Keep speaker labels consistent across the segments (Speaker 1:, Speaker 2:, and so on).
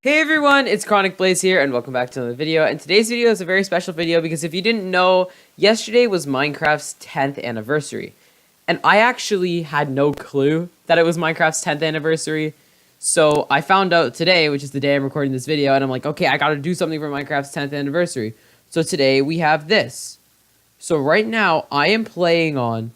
Speaker 1: Hey everyone, it's Chronic Blaze here, and welcome back to another video. And today's video is a very special video because if you didn't know, yesterday was Minecraft's 10th anniversary. And I actually had no clue that it was Minecraft's 10th anniversary. So I found out today, which is the day I'm recording this video, and I'm like, okay, I gotta do something for Minecraft's 10th anniversary. So today we have this. So right now, I am playing on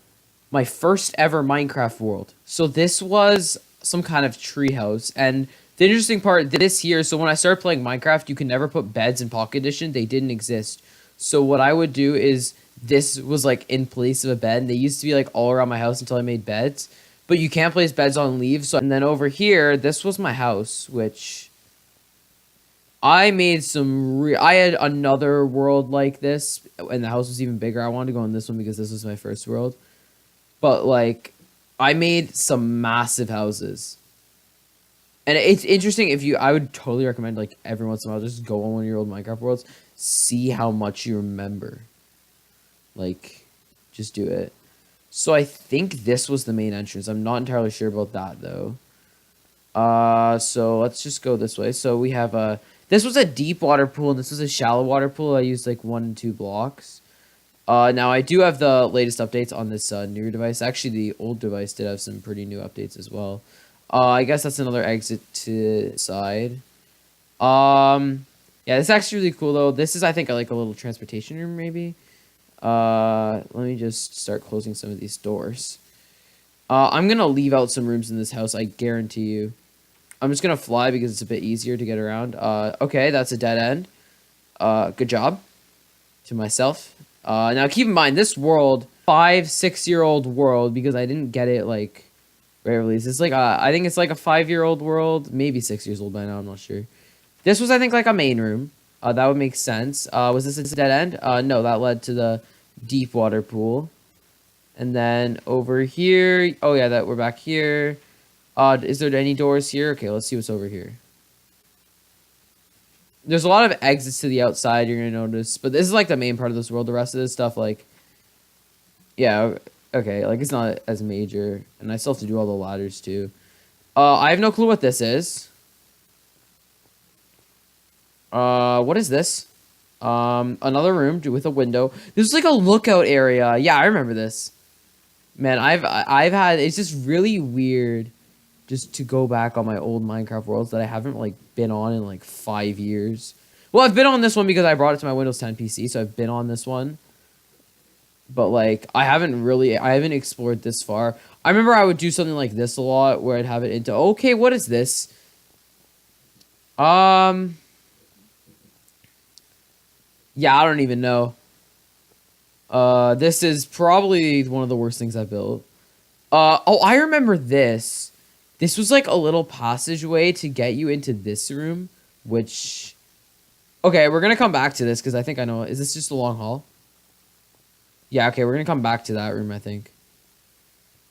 Speaker 1: my first ever Minecraft world. So this was some kind of treehouse, and the interesting part this year, so when I started playing Minecraft, you can never put beds in Pocket Edition. They didn't exist. So what I would do is, this was like in place of a bed. And they used to be like all around my house until I made beds. But you can't place beds on leaves. So, and then over here, this was my house, which I made some I had another world like this, and the house was even bigger. I wanted to go on this one because this was my first world. But like, I made some massive houses. And it's interesting I would totally recommend, like, every once in a while, just go on one of your old Minecraft worlds, see how much you remember. Like, just do it. So I think this was the main entrance. I'm not entirely sure about that, though. So let's just go this way. So we have this was a deep water pool, and this was a shallow water pool. I used, like, 1 and 2 blocks. Now I do have the latest updates on this newer device. Actually, the old device did have some pretty new updates as well. I guess that's another exit to the side. Yeah, this is actually really cool though. This is, I think, like a little transportation room, maybe. Let me just start closing some of these doors. I'm gonna leave out some rooms in this house, I guarantee you. I'm just gonna fly because it's a bit easier to get around. Okay, that's a dead end. Good job to myself. Now keep in mind, this world, 5-6-year-old world, because I didn't get it, like, release. It's like I think it's like a 5-year-old world, maybe 6 years old by now. I'm not sure. This was, I think, like a main room. That would make sense. Was this a dead end? No, that led to the deep water pool. And then over here, oh yeah, that we're back here. Is there any doors here? Okay, let's see what's over here. There's a lot of exits to the outside, you're gonna notice, but this is like the main part of this world. The rest of this stuff, like, yeah. Okay, like, it's not as major, and I still have to do all the ladders, too. I have no clue what this is. What is this? Another room with a window. This is like a lookout area. Yeah, I remember this. Man, I've had, it's just really weird just to go back on my old Minecraft worlds that I haven't, like, been on in, like, 5 years. Well, I've been on this one because I brought it to my Windows 10 PC, so I've been on this one. But, like, I haven't explored this far. I remember I would do something like this a lot, where I'd have it into, okay, what is this? Yeah, I don't even know. This is probably one of the worst things I've built. Oh, I remember this. This was, like, a little passageway to get you into this room, which... Okay, we're gonna come back to this, because I think I know. Is this just a long hall? Yeah, okay, we're gonna come back to that room, I think.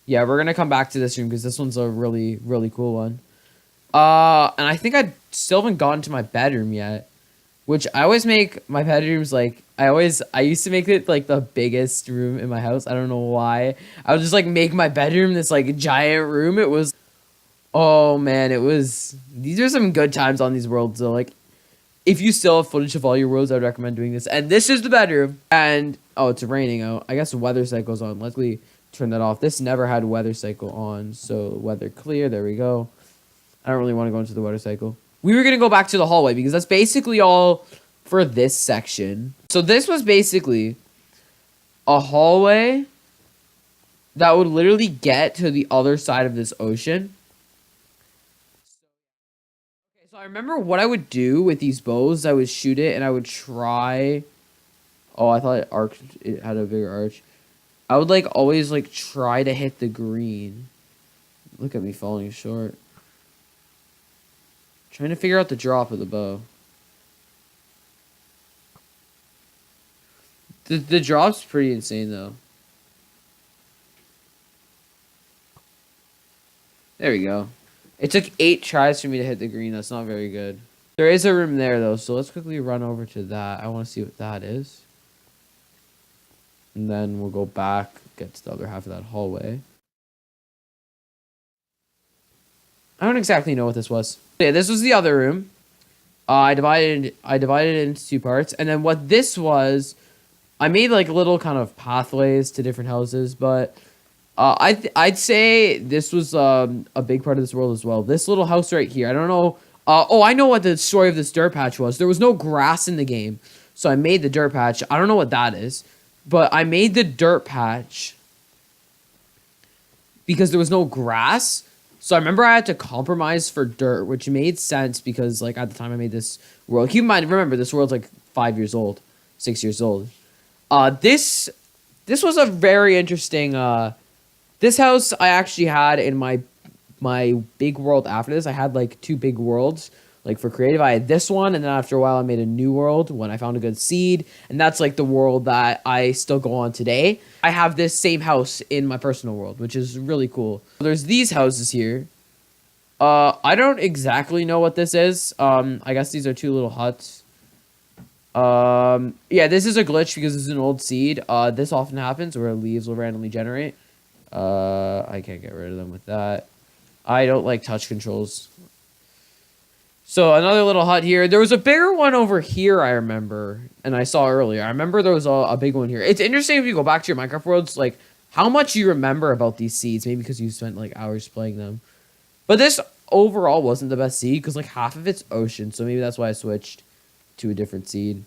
Speaker 1: Yeah, we're gonna come back to this room, because this one's a really, really cool one. And I think I still haven't gotten to my bedroom yet. Which, I always make my bedrooms, like, I used to make it, like, the biggest room in my house. I don't know why. I would just, like, make my bedroom this, like, giant room. It was, oh, man, these are some good times on these worlds, though. Like, if you still have footage of all your worlds, I would recommend doing this. And this is the bedroom. And, oh, it's raining out. I guess weather cycle's on. Let's turn that off. This never had weather cycle on. So, weather clear. There we go. I don't really want to go into the weather cycle. We were going to go back to the hallway because that's basically all for this section. So, this was basically a hallway that would literally get to the other side of this ocean. So I remember what I would do with these bows. I would shoot it and I would try. Oh, I thought it had a bigger arch. I would, like, always, like, try to hit the green. Look at me falling short. Trying to figure out the drop of the bow. The drop's pretty insane though. There we go. It took 8 tries for me to hit the green. That's not very good. There is a room there, though, so let's quickly run over to that. I want to see what that is. And then we'll go back, get to the other half of that hallway. I don't exactly know what this was. Yeah, this was the other room. I divided it into two parts, and then what this was, I made like little kind of pathways to different houses, but I'd say this was a big part of this world as well. This little house right here. I don't know. Oh, I know what the story of this dirt patch was. There was no grass in the game, so I made the dirt patch. I don't know what that is, but I made the dirt patch because there was no grass. So I remember I had to compromise for dirt, which made sense because like at the time I made this world. Keep in mind, remember this world's like 5 years old, 6 years old. This was a very interesting. This house I actually had in my big world after this. I had like two big worlds. Like for creative, I had this one, and then after a while I made a new world when I found a good seed, and that's like the world that I still go on today. I have this same house in my personal world, which is really cool. There's these houses here. I don't exactly know what this is. I guess these are two little huts. Yeah, this is a glitch because this is an old seed. This often happens where leaves will randomly generate. I can't get rid of them with that. I don't like touch controls. So another little hut here. There was a bigger one over here, I remember, and I saw earlier. I remember there was a big one here. It's interesting if you go back to your Minecraft worlds, like how much you remember about these seeds. Maybe because you spent like hours playing them. But this overall wasn't the best seed because like half of it's ocean. So maybe that's why I switched to a different seed.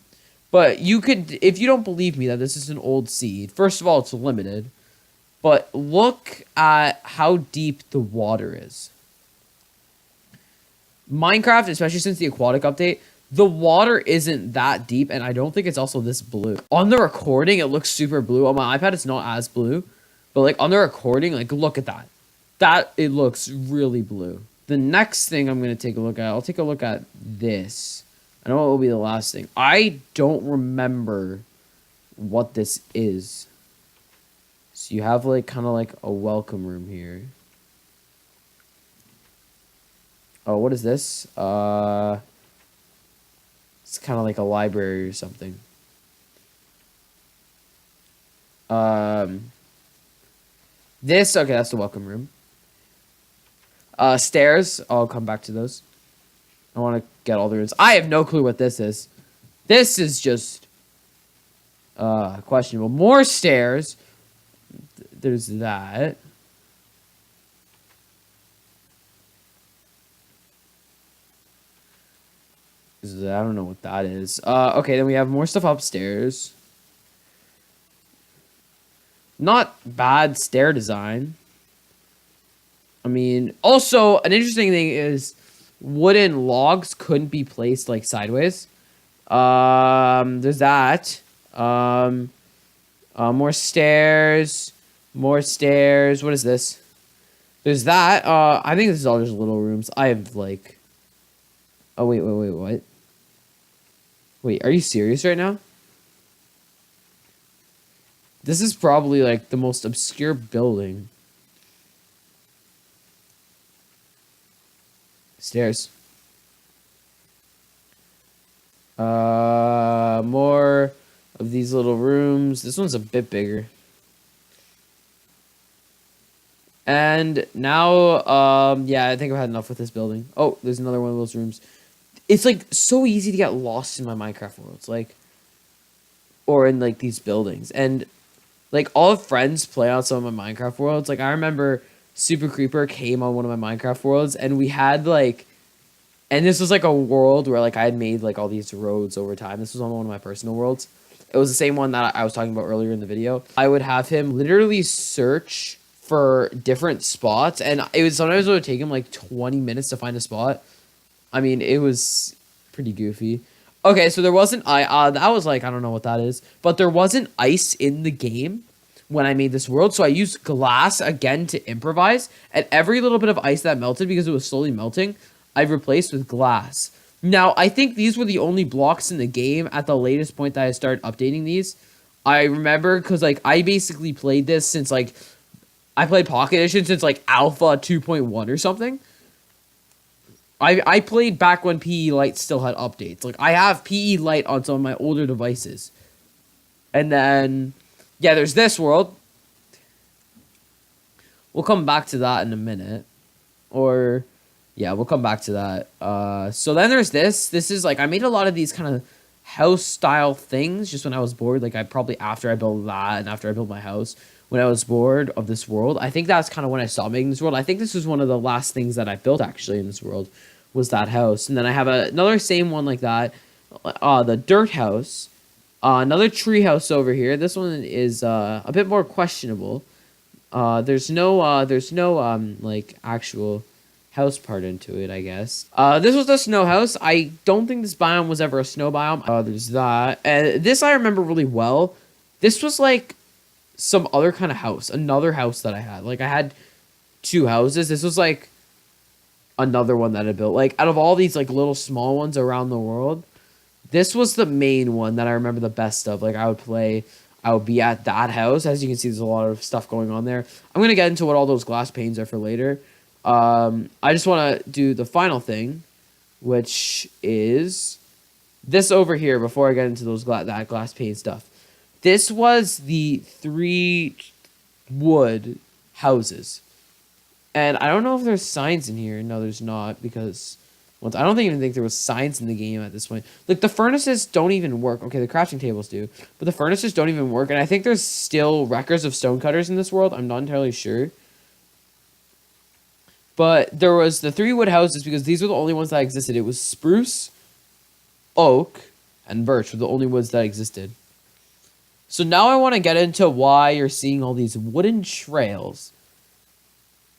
Speaker 1: But you could, if you don't believe me that this is an old seed, first of all, it's limited. But look at how deep the water is. Minecraft, especially since the aquatic update, the water isn't that deep, and I don't think it's also this blue. On the recording, it looks super blue. On my iPad, it's not as blue. But, like, on the recording, like, look at that. It looks really blue. The next thing I'm going to take a look at, I'll take a look at this. I know what will be the last thing. I don't remember what this is. So you have, like, kind of like a welcome room here. Oh, what is this? It's kind of like a library or something. This, okay, that's the welcome room. Stairs, I'll come back to those. I want to get all the rooms. I have no clue what this is. This is just questionable. More stairs. There's that. I don't know what that is. Okay, then we have more stuff upstairs. Not bad stair design. I mean, also, an interesting thing is wooden logs couldn't be placed, like, sideways. There's that. More stairs. More stairs. What is this? There's that. I think this is all just little rooms. I have, like... Oh, wait, what? Wait, are you serious right now? This is probably, like, the most obscure building. Stairs. More of these little rooms. This one's a bit bigger. And now, yeah, I think I've had enough with this building. Oh, there's another one of those rooms. It's, like, so easy to get lost in my Minecraft worlds, like, or in, like, these buildings. And, like, all of friends play on some of my Minecraft worlds. Like, I remember Super Creeper came on one of my Minecraft worlds, and we had, like, and this was, like, a world where, like, I had made, like, all these roads over time. This was on one of my personal worlds. It was the same one that I was talking about earlier in the video. I would have him literally search for different spots, and sometimes it would take him, like, 20 minutes to find a spot. I mean, it was pretty goofy. Okay, so there wasn't that was like, I don't know what that is, but there wasn't ice in the game when I made this world, so I used glass again to improvise, and every little bit of ice that melted because it was slowly melting, I replaced with glass. Now, I think these were the only blocks in the game at the latest point that I started updating these. I remember because, like, I basically played this since, like, I played Pocket Edition since, like, Alpha 2.1 or something. I played back when PE Lite still had updates. Like, I have PE Lite on some of my older devices. And then, yeah, there's this world. We'll come back to that in a minute. Or, Yeah, we'll come back to that. So then there's this. This is like, I made a lot of these kind of house style things just when I was bored. Like I probably after I built that and after I built my house, when I was bored of this world, I think that's kind of when I stopped making this world. I think this was one of the last things that I built actually in this world was that house. And then I have another same one like that, the dirt house, another tree house over here. This one is a bit more questionable. There's no like actual house part into it, I guess. This was the snow house. I don't think this biome was ever a snow biome. There's that. And this I remember really well. This was like some other kind of house, another house that I had. Like I had two houses. This was like another one that I built. Like out of all these like little small ones around the world, this was the main one that I remember the best of. Like I would be at that house. As you can see, there's a lot of stuff going on there. I'm going to get into what all those glass panes are for later. I just want to do the final thing, which is this over here before I get into those that glass pane stuff. This was the 3 wood houses. And I don't know if there's signs in here. No, there's not, because I don't even think there was signs in the game at this point. Like, the furnaces don't even work. Okay, the crafting tables do. But the furnaces don't even work. And I think there's still records of stonecutters in this world. I'm not entirely sure. But there was the 3 wood houses because these were the only ones that existed. It was spruce, oak, and birch were the only woods that existed. So now I want to get into why you're seeing all these wooden trails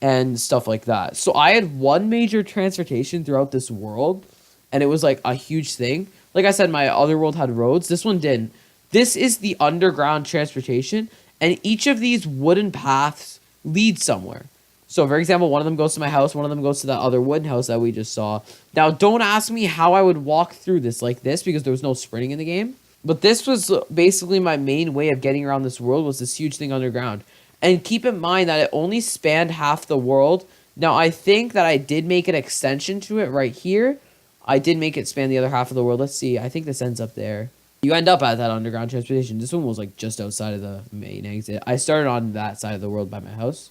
Speaker 1: and stuff like that. So I had one major transportation throughout this world, and it was like a huge thing. Like I said, my other world had roads. This one didn't. This is the underground transportation, and each of these wooden paths leads somewhere. So, for example, one of them goes to my house, one of them goes to that other wooden house that we just saw. Now, don't ask me how I would walk through this like this, because there was no sprinting in the game. But this was basically my main way of getting around this world, was this huge thing underground. And keep in mind that it only spanned half the world. Now, I think that I did make an extension to it right here. I did make it span the other half of the world. Let's see. I think this ends up there. You end up at that underground transportation. This one was like just outside of the main exit. I started on that side of the world by my house.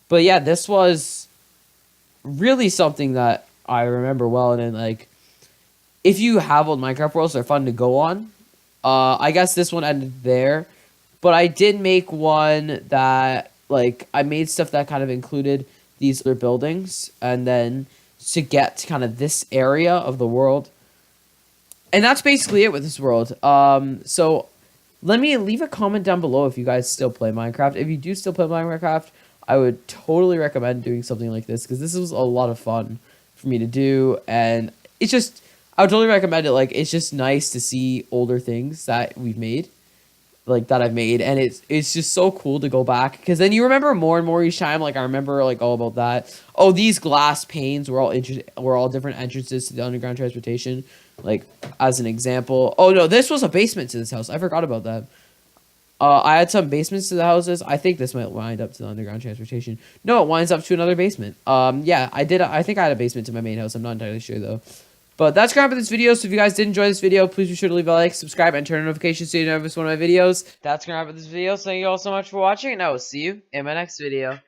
Speaker 1: But yeah, this was really something that I remember well. And then, like, if you have old Minecraft worlds, they're fun to go on. I guess this one ended there. But I did make one that, like, I made stuff that kind of included these other buildings. And then to get to kind of this area of the world. And that's basically it with this world. So let me leave a comment down below if you guys still play Minecraft. If you do still play Minecraft, I would totally recommend doing something like this, because this was a lot of fun for me to do. And it's just, I would totally recommend it. Like, it's just nice to see older things that we've made. Like, that I've made, and it's just so cool to go back, because then you remember more and more each time. Like, I remember, like, all about that. Oh, these glass panes were all different entrances to the underground transportation, like, as an example. Oh no, this was a basement to this house. I forgot about that. I had some basements to the houses. I think this might wind up to the underground transportation. No, it winds up to another basement. Yeah, I think I had a basement to my main house. I'm not entirely sure though. But that's going to be this video. So if you guys did enjoy this video, please be sure to leave a like, subscribe, and turn on notifications so you never miss one of my videos. That's going to be this video. So thank you all so much for watching, and I will see you in my next video.